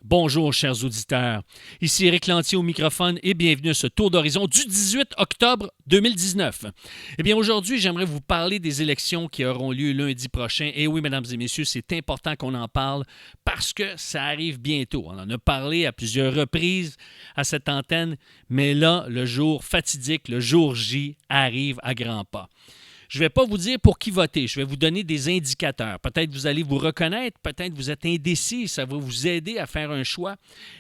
Bonjour, chers auditeurs. Ici Éric Lantier au microphone et bienvenue à ce tour d'horizon du 18 octobre 2019. Eh bien, aujourd'hui, j'aimerais vous parler des élections qui auront lieu lundi prochain. Et oui, mesdames et messieurs, c'est important qu'on en parle parce que ça arrive bientôt. On en a parlé à plusieurs reprises à cette antenne, mais là, le jour fatidique, le jour J, arrive à grands pas. Je ne vais pas vous dire pour qui voter, je vais vous donner des indicateurs. Peut-être vous allez vous reconnaître, peut-être vous êtes indécis, ça va vous aider à faire un choix.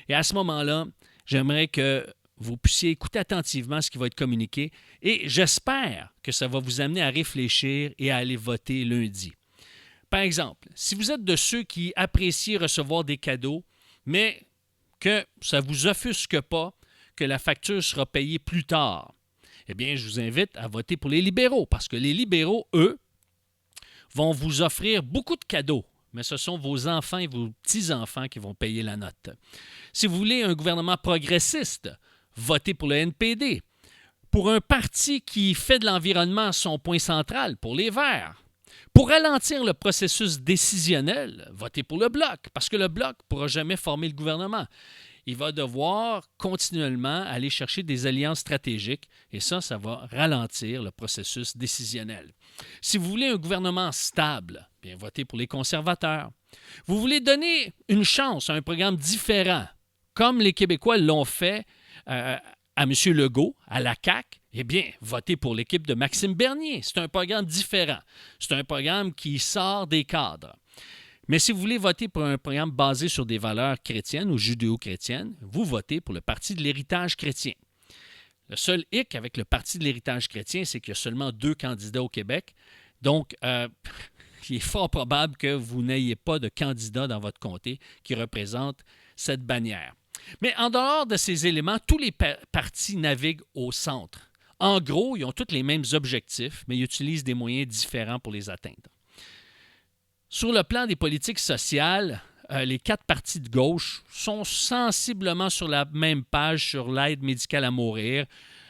Et à ce moment-là, j'aimerais que vous puissiez écouter attentivement ce qui va être communiqué et j'espère que ça va vous amener à réfléchir et à aller voter lundi. Par exemple, si vous êtes de ceux qui apprécient recevoir des cadeaux, mais que ça ne vous offusque pas que la facture sera payée plus tard, eh bien, je vous invite à voter pour les libéraux parce que les libéraux, eux, vont vous offrir beaucoup de cadeaux, mais ce sont vos enfants et vos petits-enfants qui vont payer la note. Si vous voulez un gouvernement progressiste, votez pour le NPD. Pour un parti qui fait de l'environnement son point central, pour les Verts. Pour ralentir le processus décisionnel, votez pour le Bloc, parce que le Bloc ne pourra jamais former le gouvernement. Il va devoir continuellement aller chercher des alliances stratégiques et ça va ralentir le processus décisionnel. Si vous voulez un gouvernement stable, bien votez pour les conservateurs. Vous voulez donner une chance à un programme différent, comme les Québécois l'ont fait à M. Legault, à la CAQ, eh bien, votez pour l'équipe de Maxime Bernier. C'est un programme différent. C'est un programme qui sort des cadres. Mais si vous voulez voter pour un programme basé sur des valeurs chrétiennes ou judéo-chrétiennes, vous votez pour le Parti de l'héritage chrétien. Le seul hic avec le Parti de l'héritage chrétien, c'est qu'il y a seulement 2 candidats au Québec. Donc, il est fort probable que vous n'ayez pas de candidat dans votre comté qui représente cette bannière. Mais en dehors de ces éléments, tous les partis naviguent au centre. En gros, ils ont tous les mêmes objectifs, mais ils utilisent des moyens différents pour les atteindre. Sur le plan des politiques sociales, les 4 partis de gauche sont sensiblement sur la même page sur l'aide médicale à mourir,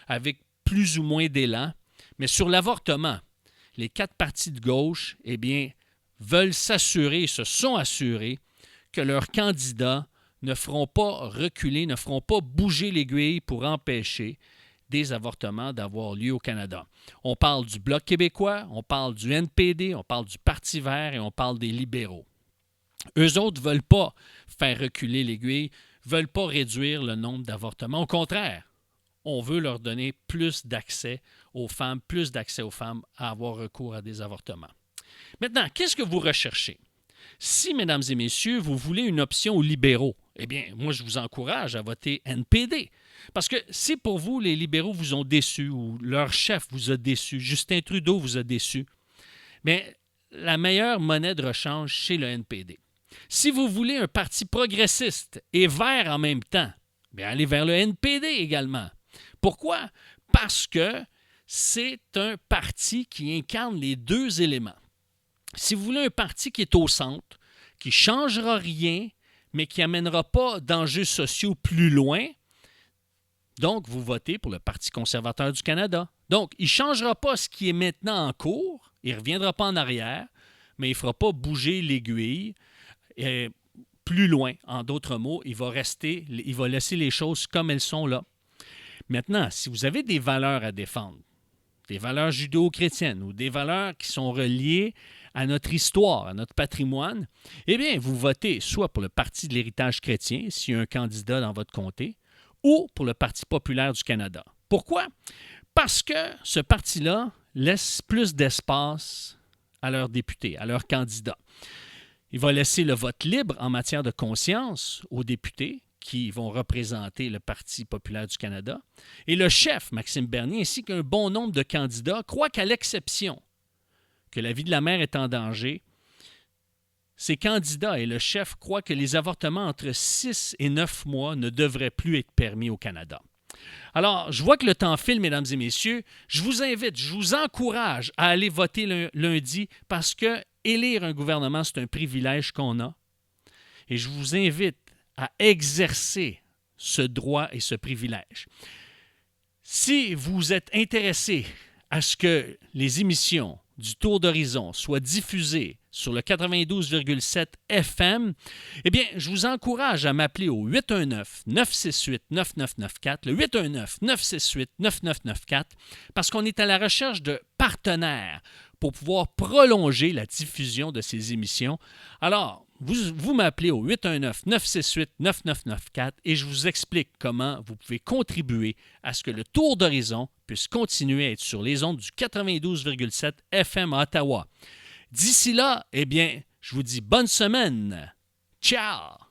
avec plus ou moins d'élan. Mais sur l'avortement, les 4 partis de gauche, eh bien, veulent s'assurer, se sont assurés que leurs candidats ne feront pas reculer, ne feront pas bouger l'aiguille pour empêcher des avortements d'avoir lieu au Canada. On parle du Bloc québécois, on parle du NPD, on parle du Parti vert et on parle des libéraux. Eux autres ne veulent pas faire reculer l'aiguille, ne veulent pas réduire le nombre d'avortements. Au contraire, on veut leur donner plus d'accès aux femmes à avoir recours à des avortements. Maintenant, qu'est-ce que vous recherchez? Si, mesdames et messieurs, vous voulez une option aux libéraux, eh bien, moi, je vous encourage à voter NPD. Parce que si pour vous, les libéraux vous ont déçus ou leur chef vous a déçu, Justin Trudeau vous a déçu, mais la meilleure monnaie de rechange, c'est le NPD. Si vous voulez un parti progressiste et vert en même temps, bien, allez vers le NPD également. Pourquoi? Parce que c'est un parti qui incarne les 2 éléments. Si vous voulez un parti qui est au centre, qui ne changera rien, mais qui n'amènera pas d'enjeux sociaux plus loin, donc vous votez pour le Parti conservateur du Canada. Donc, il ne changera pas ce qui est maintenant en cours, il ne reviendra pas en arrière, mais il ne fera pas bouger l'aiguille plus loin. En d'autres mots, il va laisser les choses comme elles sont là. Maintenant, si vous avez des valeurs à défendre, des valeurs judéo-chrétiennes ou des valeurs qui sont reliées à notre histoire, à notre patrimoine, eh bien, vous votez soit pour le Parti de l'héritage chrétien, s'il y a un candidat dans votre comté, ou pour le Parti populaire du Canada. Pourquoi? Parce que ce parti-là laisse plus d'espace à leurs députés, à leurs candidats. Il va laisser le vote libre en matière de conscience aux députés qui vont représenter le Parti populaire du Canada. Et le chef, Maxime Bernier, ainsi qu'un bon nombre de candidats, croient qu'à l'exception que la vie de la mère est en danger, ces candidats et le chef croient que les avortements entre 6 et 9 mois ne devraient plus être permis au Canada. Alors, je vois que le temps file, mesdames et messieurs. Je vous invite, je vous encourage à aller voter lundi parce que élire un gouvernement, c'est un privilège qu'on a. Et je vous invite à exercer ce droit et ce privilège. Si vous êtes intéressé à ce que les émissions du Tour d'Horizon soit diffusée sur le 92,7 FM, eh bien, je vous encourage à m'appeler au 819-968-9994, le 819-968-9994, parce qu'on est à la recherche de partenaires pour pouvoir prolonger la diffusion de ces émissions. Alors, vous m'appelez au 819-968-9994 et je vous explique comment vous pouvez contribuer à ce que le Tour d'Horizon puisse continuer à être sur les ondes du 92,7 FM à Ottawa. D'ici là, eh bien, je vous dis bonne semaine. Ciao!